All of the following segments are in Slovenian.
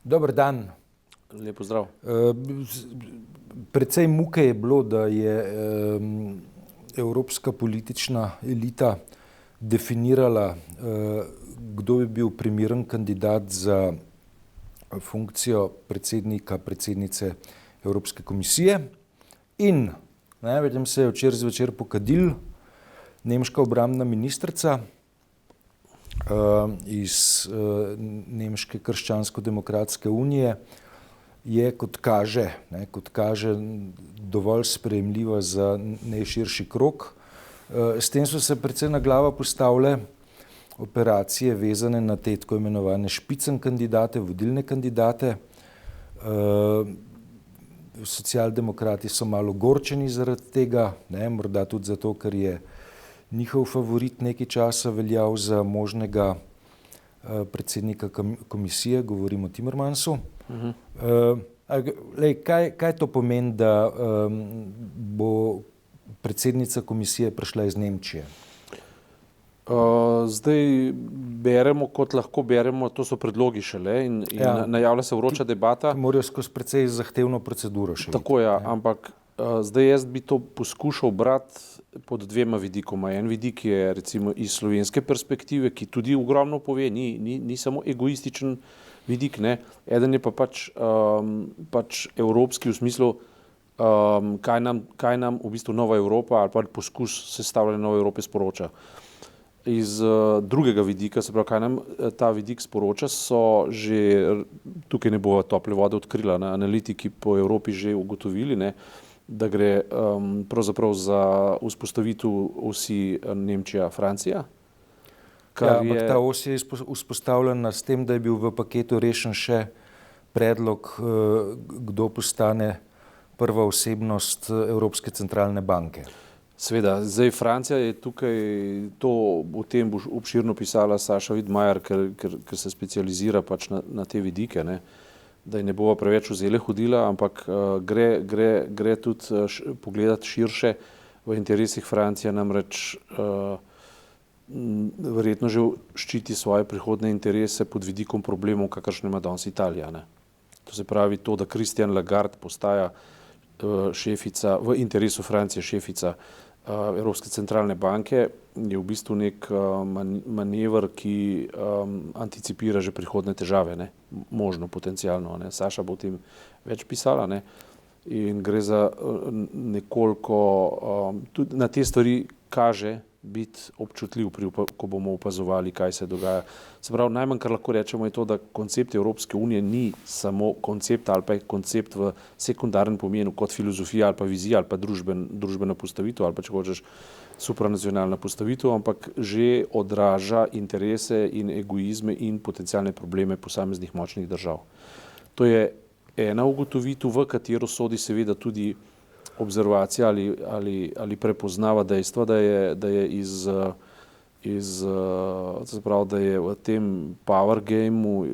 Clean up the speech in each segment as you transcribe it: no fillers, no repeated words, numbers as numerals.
Dober dan. Lep pozdrav. Precej muke je bilo, da je evropska politična elita definirala, kdo bi bil primeren kandidat za funkcijo predsednice Evropske komisije. In največ se je včeraj zvečer pokadil nemška obrambna ministrica iz Nemške krščansko-demokratske unije je, kot kaže, dovolj sprejemljiva za najširši krog. S tem so se precej na glavo postavile operacije vezane na te tako imenovane špicen kandidate, vodilne kandidate. Socialdemokrati so malo ogorčeni zaradi tega, morda tudi zato, ker je njihov favorit nekaj časa veljal za možnega predsednika komisije, govorimo o Timmermansu. Kaj to pomeni, da bo predsednica komisije prišla iz Nemčije? Zdaj beremo, kot lahko beremo, to so predlogi šele in najavlja se vroča debata. Morajo skozi precej zahtevno proceduro še. Tako je, ampak zdaj jaz bi to poskušal brati pod dvema vidikoma. En vidik je recimo iz slovenske perspektive, ki tudi ogromno pove, ni samo egoističen vidik, ne. Eden je pa pač evropski v smislu, kaj nam v bistvu nova Evropa ali pa poskus sestavljanja nove Evrope sporoča. Iz drugega vidika, se pravi, kaj nam ta vidik sporoča, so že, tukaj ne bo tople vode odkrila, analitiki po Evropi že ugotovili, ne, da gre pravzaprav za vzpostavitev osi Nemčija-Francija. Ampak ta os je vzpostavljena s tem, da je bil v paketu rešen še predlog, kdo postane prva osebnost Evropske centralne banke. Seveda, zdaj Francija je tukaj, o tem bo obširno pisala Saša Widmajer, ker se specializira pač na te vidike, ne, da je ne bova preveč vzele hodila, ampak gre tudi pogledati širše v interesih Francije, namreč verjetno že ščiti svoje prihodne interese pod vidikom problemov, kakršne ima danes Italija, ne. To se pravi to, da Christine Lagarde postaja šefica, v interesu Francije šefica Evropske centralne banke, je v bistvu nek manever, ki anticipira že prihodne težave, ne, možno, potencialno, ne. Saša bo o tem več pisala, ne, in gre za nekoliko, tudi na te stvari kaže biti občutljiv, ko bomo opazovali, kaj se dogaja. Se pravi, najmanj, kar lahko rečemo, je to, da koncept Evropske unije ni samo koncept ali pa je koncept v sekundarnem pomenu kot filozofija ali pa vizija ali pa družbena postavitev ali pa, če hočeš, supranacionalna postavitev, ampak že odraža interese in egoizme in potencialne probleme posameznih močnih držav. To je ena ugotovitev, v katero sodi seveda tudi observacija ali prepoznava dejstva, da je se pravi, da je v tem power gameu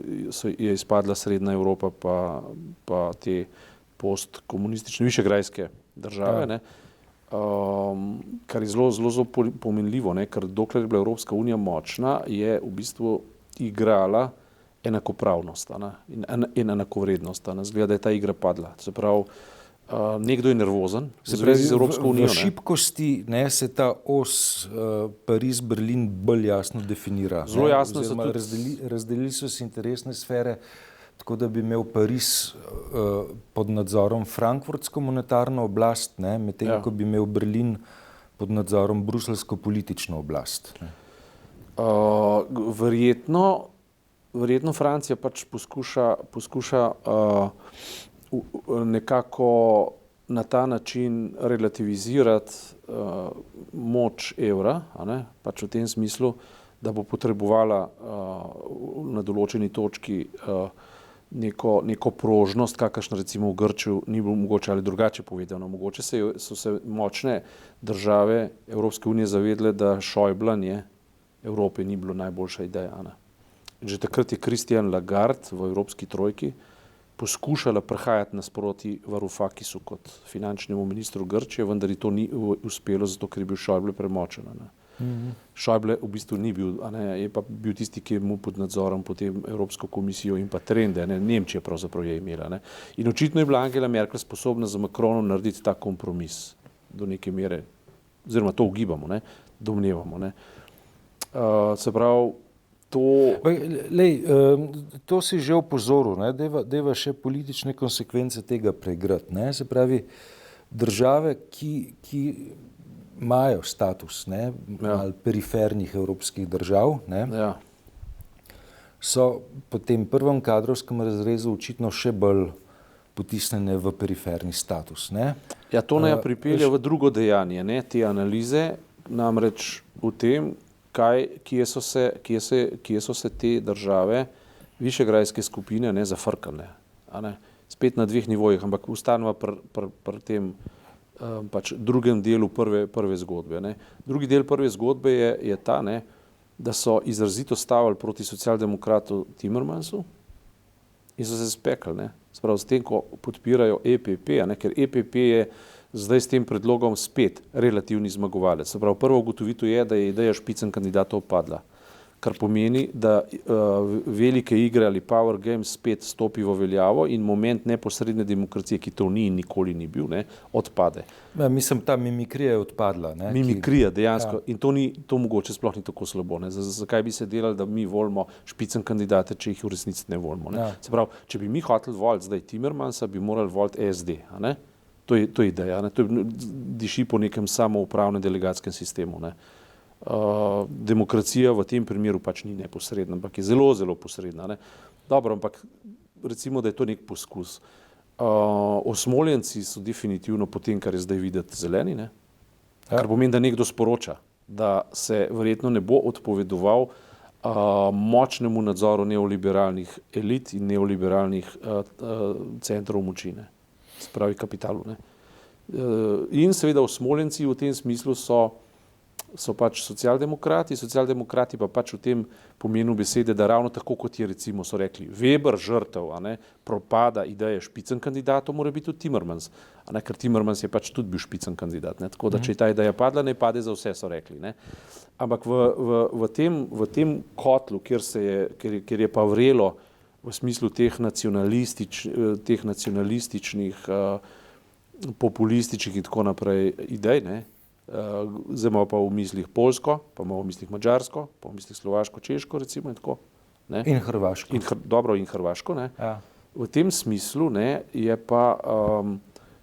je izpadla Srednja Evropa pa te postkomunistične višegrajske države, ne, kar je zelo pomenljivo, ne, ker dokler je bila Evropska unija močna, je v bistvu igrala enakopravnost, in enakovrednost. Zgleda, da je ta igra padla. Se pravi, nekdo je nervozen v zvezi z Evropsko unijo. V šibkosti se ta os Pariz-Berlin bolj jasno definira. Zelo jasno se tudi razdelili so se interesne sfere, tako da bi imel Pariz pod nadzorom frankfurtsko monetarno oblast, medtem ko bi imel Berlin pod nadzorom bruseljsko politično oblast. Verjetno Francija pač poskuša nekako na ta način relativizirati moč evra, pač v tem smislu, da bo potrebovala na določeni točki neko prožnost, kakršna recimo v Grčiji ni bilo mogoče, ali drugače povedano. Mogoče so se močne države Evropske unije zavedle, da šojblanje Evrope ni bilo najboljša ideja. Že takrat je Christine Lagarde v Evropski trojki poskušala prehajati nasproti Varoufakisu kot finančnemu ministru Grčije, vendar ji to ni uspelo, zato ker je bil Schäuble premočen. Schäuble v bistvu ni bil, je pa bil tisti, ki je mu pod nadzorom potem Evropsko komisijo in pa trende, Nemčija pravzaprav je imela. In očitno je bila Angela Merkel sposobna z Macronom narediti ta kompromis do neke mere, oziroma to ugibamo, domnevamo. Se pravi, to si že opozoril, deva še politične konsekvence tega preigrati. Se pravi, države, ki imajo status ali perifernih evropskih držav, so po tem prvem kadrovskem razrezu očitno še bolj potisnjene v periferni status. Ja, to naj pripelje v drugo dejanje, te analize, namreč v tem, kje so se te države, višegrajske skupine, zafrkale. Spet na dveh nivojih, ampak ustanova pri tem pač drugem delu prve zgodbe. Drugi del prve zgodbe je ta, da so izrazito stavili proti socialdemokratu Timmermansu in so se spekli. Sprav s tem, ko podpirajo EPP, ker EPP je zdaj s tem predlogom spet relativni zmagovalec. Se pravi, prva ugotovitev je, da je ideja špicen kandidatov padla, kar pomeni, da velike igre ali power games spet stopi v veljavo in moment neposredne demokracije, ki to ni in nikoli ni bil, odpade. Ja, mislim, ta mimikrija je odpadla. Mimikrija, dejansko. Ja. In to mogoče sploh ni tako slabo. Zakaj bi se delali, da mi volimo špicen kandidate, če jih v resnici ne volimo? Ja. Se pravi, če bi mi hoteli voliti zdaj Timmermansa, bi morali voliti SD. To je ideja. To diši po nekem samoupravnem delegatskem sistemu. Demokracija v tem primeru pač ni neposredna, ampak je zelo, zelo posredna. Dobro, ampak recimo, da je to nek poskus. Osmoljenci so definitivno po tem, kar je zdaj videti, zeleni, kar pomeni, da nekdo sporoča, da se verjetno ne bo odpovedoval močnemu nadzoru neoliberalnih elit in neoliberalnih centrov moči, se pravi kapitalu. In seveda osmoljenci v tem smislu so pač socialdemokrati pa pač v tem pomenu besede, da ravno tako, kot je recimo so rekli Weber žrtev, propada ideje špicen kandidatov, mora biti tudi Timmermans, ker Timmermans je pač tudi bil špicen kandidat, tako da če je ta ideja padla, ne pade za vse, so rekli. Ampak v tem kotlu, kjer je pa vrelo v smislu teh nacionalističnih, populističnih in tako naprej idej, zdaj imamo pa v mislih Poljsko, pa imamo v mislih Madžarsko, pa v mislih Slovaško, Češko recimo in tako. In Hrvaško. In Hrvaško. Ja. V tem smislu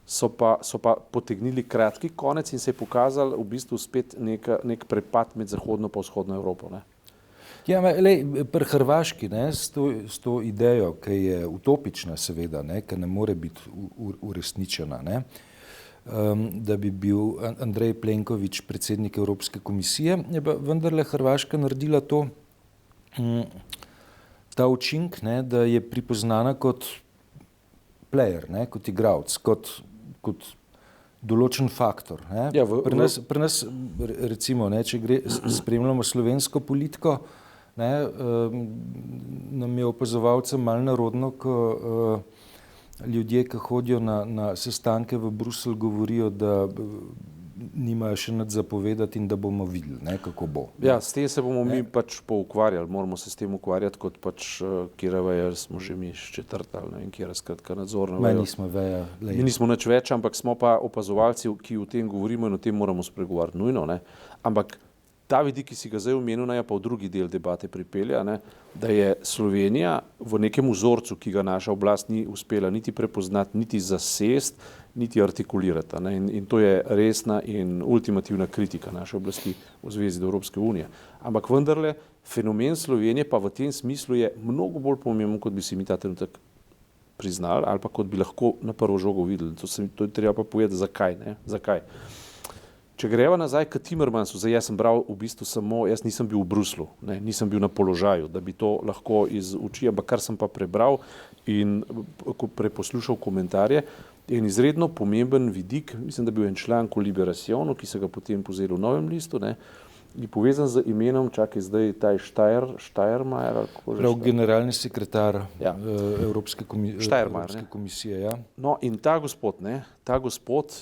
so pa potegnili kratki konec in se je pokazal v bistvu spet nek prepad med zahodno pa vzhodno Evropo. Ja, pri Hrvaški s to idejo, ki je utopična seveda, ki ne more biti uresničena, da bi bil Andrej Plenković predsednik Evropske komisije, je pa vendarle Hrvaška naredila ta učinek, da je pripoznana kot player, kot igralec, kot določen faktor. Ja, pri nas recimo, če spremljamo slovensko politiko, nam je opazovalcem malo narodno, ko ljudje, ki hodijo na sestanke v Bruselj, govorijo, da nimajo še nič zapovedati in da bomo videli, kako bo. Ja, s tem se bomo mi pač poukvarjali, moramo se s tem ukvarjati, kot pač kjera veja smo že mi četrta, ali ne vem, kjera skratka nadzorna veja. Nismo veja. Mi nismo nič več, ampak smo pa opazovalci, ki o tem govorimo in o tem moramo spregovarjati nujno. Ampak ta vidik, ki si ga zdaj omenil, je pa v drugi del debate pripelja, da je Slovenija v nekem vzorcu, ki ga naša oblast ni uspela niti prepoznati, niti zasest, niti artikulirati. In to je resna in ultimativna kritika naše oblasti v zvezi do Evropske unije. Ampak vendarle, fenomen Slovenije pa v tem smislu je mnogo bolj pomemben, kot bi si mi ta trenutek priznali ali pa kot bi lahko na prvo žogo videli. To je treba pa povedati, zakaj. Zakaj? Če greva nazaj k Timmermansu, zdaj jaz sem bral v bistvu samo, jaz nisem bil v Bruslu, nisem bil na položaju, da bi to lahko iz oči, ampak kar sem pa prebral in preposlušal komentarje, je en izredno pomemben vidik, mislim, da bil en članek v Liberationu, ki se ga potem povzeli v Novem listu, je povezan z imenom, čakaj zdaj, ta je Štajermajer. Prav generalni sekretar Evropske Štajermajer, komisije. Ja. No in ta gospod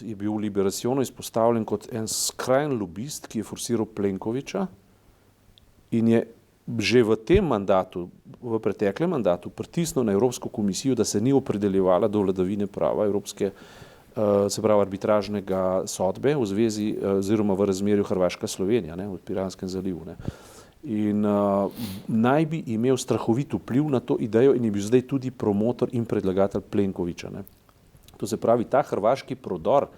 je bil v Liberacionu izpostavljen kot en skrajen lobist, ki je forsiral Plenkovića in je že v tem mandatu, v preteklem mandatu, pritisnil na Evropsko komisijo, da se ni opredeljevala do vladavine prava Evropske, se pravi arbitražnega sodbe v zvezi oziroma v razmerju Hrvaška-Slovenija, v Piranskem zalivu. Ne. In naj bi imel strahovit vpliv na to idejo in je bil zdaj tudi promotor in predlagatelj Plenkovića. Ne. To se pravi, ta hrvaški prodor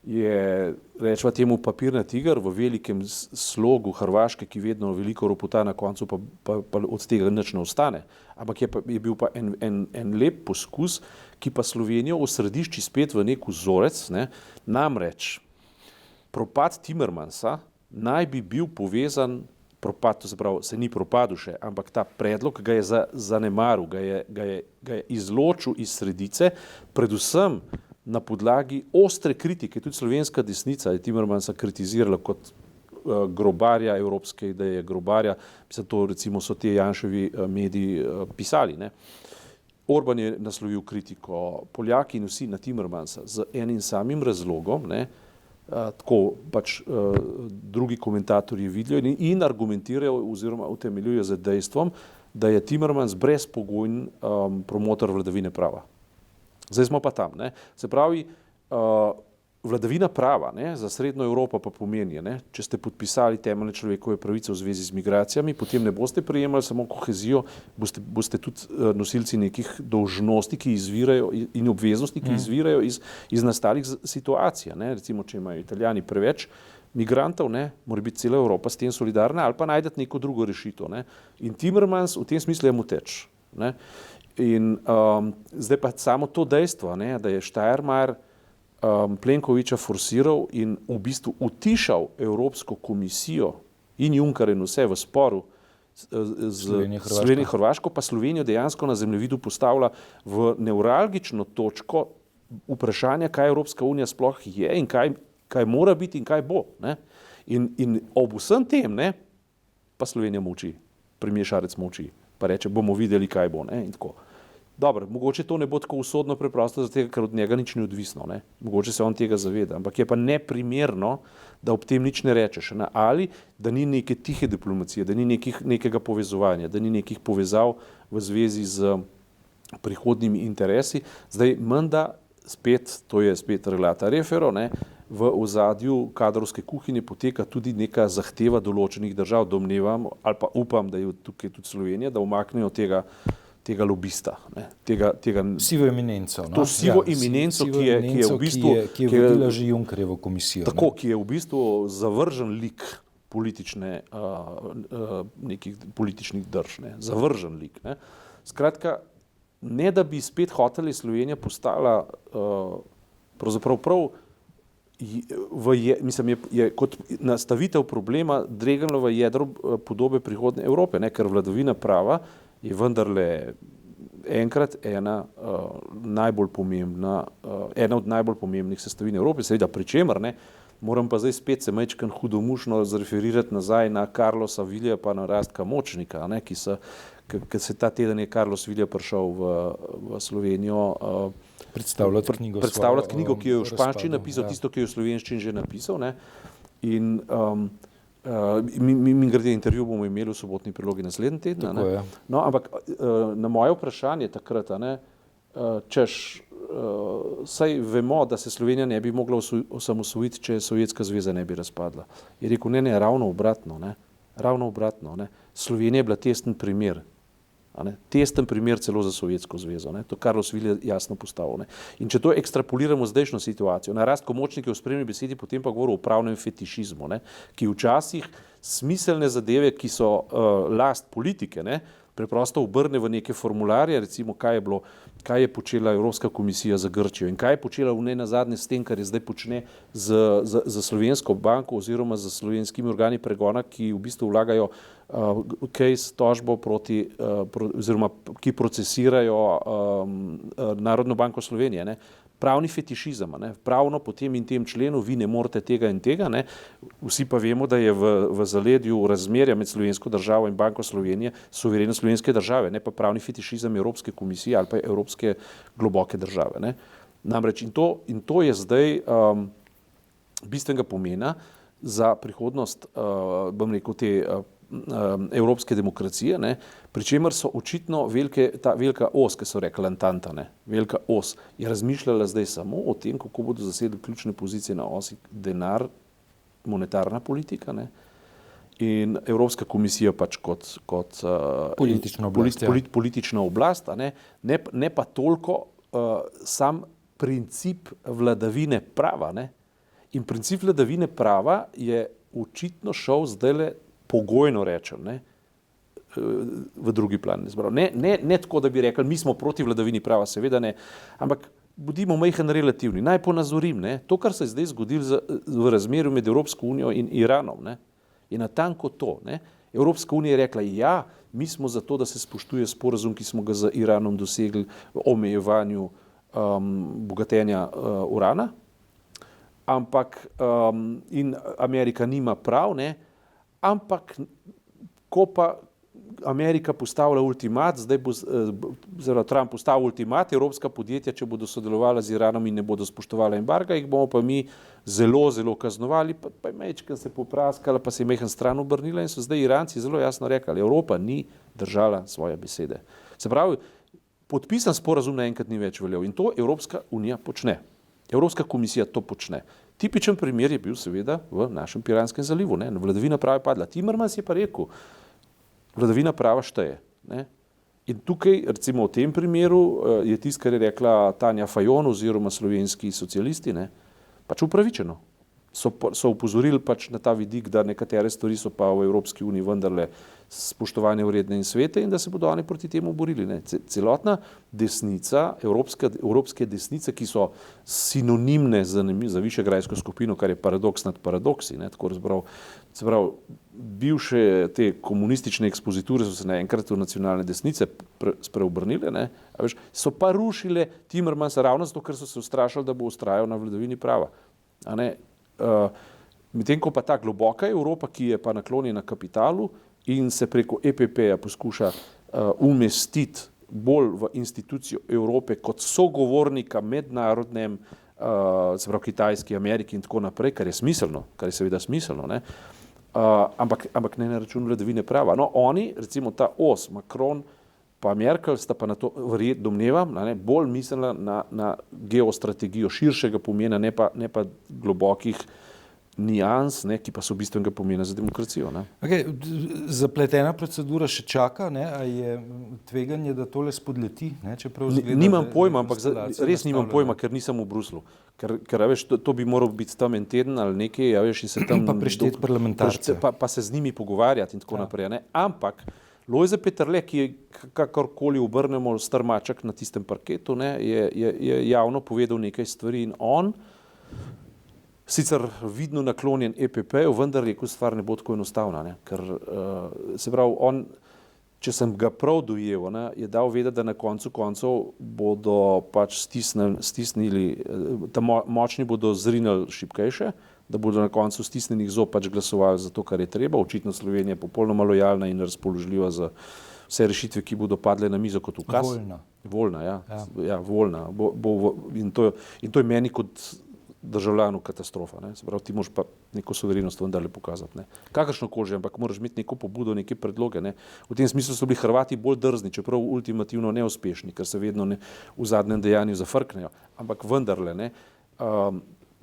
je, rečva temu, papirni tiger v velikem slogu Hrvaške, ki vedno veliko ropota, na koncu pa od tega nič ne ostane. Ampak je bil pa en lep poskus, ki pa Slovenijo osredišči spet v nek vzorec, ne. Namreč propad Timmermansa naj bi bil povezan, propad, to se pravi, se ni propadel še, ampak ta predlog ga je zanemaril, ga je izločil iz sredice, predvsem na podlagi ostre kritike. Tudi slovenska desnica je Timmermansa kritizirala kot grobarja evropske ideje, grobarja, to recimo so te Janševi mediji pisali. Ne. Orban je naslovil kritiko, Poljaki in vsi na Timmermansa z enim samim razlogom, ne, tako pač drugi komentatorji vidijo in argumentirajo oziroma utemeljujejo z dejstvom, da je Timmermans brezpogojen promotor vladavine prava. Zdaj smo pa tam. Ne. Se pravi, vladavina prava, ne, za Srednjo Evropo pa pomeni, ne, če ste podpisali temeljne človekove pravice v zvezi z migracijami, potem ne boste prejemali samo kohezijo, boste tudi nosilci nekih dolžnosti, ki izvirajo in obveznosti, ki izvirajo iz nastalih situacij. Ne. Recimo, če imajo Italijani preveč migrantov, ne, mora biti cela Evropa s tem solidarna ali pa najdete neko drugo rešitev. Ne. In Timmermans v tem smislu je moteč. Ne. In zdaj pa samo to dejstvo, ne, da je Štajermajer Plenkovića forsiral in v bistvu utišal Evropsko komisijo in Junckerja in vse v sporu z Slovenijo Hrvaško, pa Slovenijo dejansko na zemljevidu postavlja v nevralgično točko vprašanja, kaj Evropska unija sploh je in kaj mora biti in kaj bo. Ne. In ob vsem tem, ne, pa Slovenija molči, premier Šarec molči, pa reče, bomo videli, kaj bo. Ne, in tako. Dobro, mogoče to ne bo tako usodno preprosto, zato, ker od njega nič ni odvisno. Ne. Mogoče se on tega zaveda, ampak je pa neprimerno, da ob tem nič ne rečeš. Ne. Ali da ni neke tihe diplomacije, da ni nekega povezovanja, da ni nekih povezav v zvezi z prihodnjimi interesi. Zdaj, menda spet, to je spet relata Refero, ne, v ozadju kadrovske kuhinje poteka tudi neka zahteva določenih držav, domnevam ali pa upam, da je tukaj tudi Slovenija, da umaknejo tega lobista. Ne, sivo eminenco. No? To sivo eminenco, ki je v bistvu... Ki je vodila že Junckerjevo komisijo. Tako, ne? Ki je v bistvu zavržen lik nekih političnih drž. Ne? Zavržen lik. Ne? Skratka, ne da bi spet hoteli Slovenija postala pravzaprav prav je kot nastavitev problema dregnilo v jedro podobe prihodne Evrope, ne? Ker vladavina prava je vendarle enkrat ena od najbolj pomembnih sestavin Evrope, seveda pri čemer, ne, moram pa zdaj spet se majčkeno hudomušno zreferirati nazaj na Carlosa Vilija pa na Rastka Močnika, ne, ki se ta teden je Carlos Vilja prišel v Slovenijo predstavljati knjigo, ki jo je v španščini napisal, tisto, ki jo je v slovenščini že napisal. Ne, in grede intervju bomo imeli v sobotni prilogi naslednji teden. No, ampak na moje vprašanje takrat, saj vemo, da se Slovenija ne bi mogla osamosvojiti, če Sovjetska zveza ne bi razpadla. Je rekel, ne, ravno obratno. Ne, ravno obratno. Ne. Slovenija je bila testen primer. Testen primer celo za Sovjetsko zvezo. Ne. To Carlos Vilja jasno postavil. Ne. In če to ekstrapoliramo zdajšnjo situacijo, na Rastko Močnik je v spremni besedi potem pa govoril o pravnem fetišizmu, ne, ki včasih smiselne zadeve, ki so last politike, ne, preprosto obrne v neke formularje, recimo kaj je počela Evropska komisija za Grčijo in kaj je počela v nenazadnje s tem, kar je zdaj počne za Slovensko banko oziroma za slovenskimi organi pregona, ki v bistvu vlagajo tožbo proti, oziroma ki procesirajo Narodno banko Slovenije. Ne. pravni fetišizem, ne, pravno po tem in tem členu vi ne morete tega in tega, ne. Vsi pa vemo, da je v zaledju razmerja med slovensko državo in Banko Slovenije suverenost slovenske države, ne pa pravni fetišizem Evropske komisije ali pa evropske globoke države, ne. Namreč in to je zdaj bistvenega pomena za prihodnost, bom rekel, te evropske demokracije, ne, pri čemer so očitno ta velika os, ki so rekli Entente, ne, velika os, je razmišljala zdaj samo o tem, kako bodo zasedli ključne pozicije na osi denar, monetarna politika, ne, in Evropska komisija pač kot politična oblast, ne pa toliko sam princip vladavine prava, ne. In princip vladavine prava je očitno šel zdajle, pogojno rečem, ne, v drugi plan. Ne tako, da bi rekli, mi smo proti vladavini prava, seveda ne, ampak bodimo majhen relativni. Naj ponazorim, ne, to, kar se je zdaj zgodilo v razmerju med Evropsko unijo in Iranom, ne, je natanko to. Ne. Evropska unija je rekla, ja, mi smo za to, da se spoštuje sporazum, ki smo ga z Iranom dosegli o omejevanju bogatenja urana, ampak in Amerika nima prav, ne, ampak ko pa Amerika postavlja ultimat, zdaj bo Trump postavil ultimat, evropska podjetja, če bodo sodelovala z Iranom in ne bodo spoštovala embarga, jih bomo pa mi zelo, zelo kaznovali, pa je mečka se popraskala, pa se je mehen stran obrnila in so zdaj Iranci zelo jasno rekli, Evropa ni držala svoje besede. Se pravi, podpisan sporazum naenkrat ni več veljal in to Evropska unija počne. Evropska komisija to počne. Tipičen primer je bil seveda v našem Piranskem zalivu, ne, vladavina prava je padla. Timmermans je pa rekel, vladavina prava šteje, ne. In tukaj, recimo v tem primeru, je tisto, kar je rekla Tanja Fajon oziroma slovenski socialisti, ne, pač upravičeno. So upozorili pač na ta vidik, da nekatere stvari so pa v Evropski uniji vendarle spoštovanje vredne in svete in da se bodo oni proti temu borili. Ne. Celotna desnica, evropske desnice, ki so sinonimne za Višegrajsko skupino, kar je paradoks nad paradoksi, ne, tako se pravi, bivše te komunistične ekspoziture so se naenkrat v nacionalne desnice spreobrnile, ne, a veš, so pa rušile Timmermansa ravno zato, ker so se ustrašili, da bo ustrajal na vladavini prava. A ne, medtem ko pa ta globoka Evropa, ki je pa naklonjena kapitalu in se preko EPP-ja poskuša umestiti bolj v institucijo Evrope kot sogovornika mednarodnem, se pravi Kitajski, Ameriki in tako naprej, kar je smiselno, kar je seveda smiselno, ne, ampak ne na račun vladavine prava. No, oni, recimo ta os, Macron pa Merkel, sta pa na to, domnevam, ne, bolj mislila na geostrategijo širšega pomena, ne pa globokih nijans, ne, ki pa so bistvenega pomena za demokracijo. Ne. Okay, zapletena procedura še čaka, ne, a je tveganje, da tole spodleti? Ne, nimam pojma, ampak res nimam pojma, ker nisem v Bruslu. Ker veš, to bi moral biti tam en teden ali nekaj, ja, veš, in se tam pa prešteti parlamentarce. Pa se z njimi pogovarjati in tako naprej. Ne. Ampak Lojze Peterle, ki je kakorkoli obrnemo strmaček na tistem parketu, ne, je javno povedal nekaj stvari in on, sicer vidno naklonjen EPP-ju, vendar rekel, stvar ne bo tako enostavna, ne, ker se pravi, on, če sem ga prav dojel, ne, je dal vedeti, da na koncu koncev bodo pač stisnili, močni bodo zrinili šibkejše, da bodo na koncu stisnenih zob pač glasovali za to, kar je treba. Očitno Slovenija je popolnoma lojalna in razpoložljiva za vse rešitve, ki bodo padle na mizo kot ukaz. Voljna, ja. Ja, voljna. In to je meni kot državljanu katastrofa. Ne. Se pravi, ti moraš pa neko suverenost vendarle pokazati. Ne. Kakršno koli že, ampak moraš imeti neko pobudo, neke predloge. Ne. V tem smislu so bili Hrvati bolj drzni, čeprav ultimativno neuspešni, ker se vedno ne, v zadnjem dejanju zafrknejo. Ampak vendarle, ne,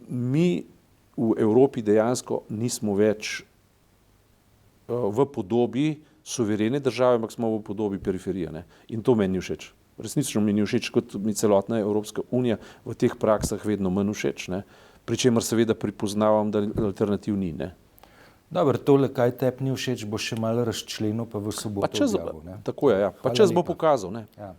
mi v Evropi dejansko nismo več v podobi suverene države, ampak smo v podobi periferije. Ne. In to meni ni všeč. Resnično mi ni všeč, kot mi celotna Evropska unija v teh praksah vedno manj všeč, ne. Pri čemer seveda pripoznavam, da alternativ ni. Ne. Dobro, tole, kaj tebi ni všeč, bo še malo razčlenil, pa v soboto objavil. Tako je, ja. Pa čas bo pokazal. Ne. Ja.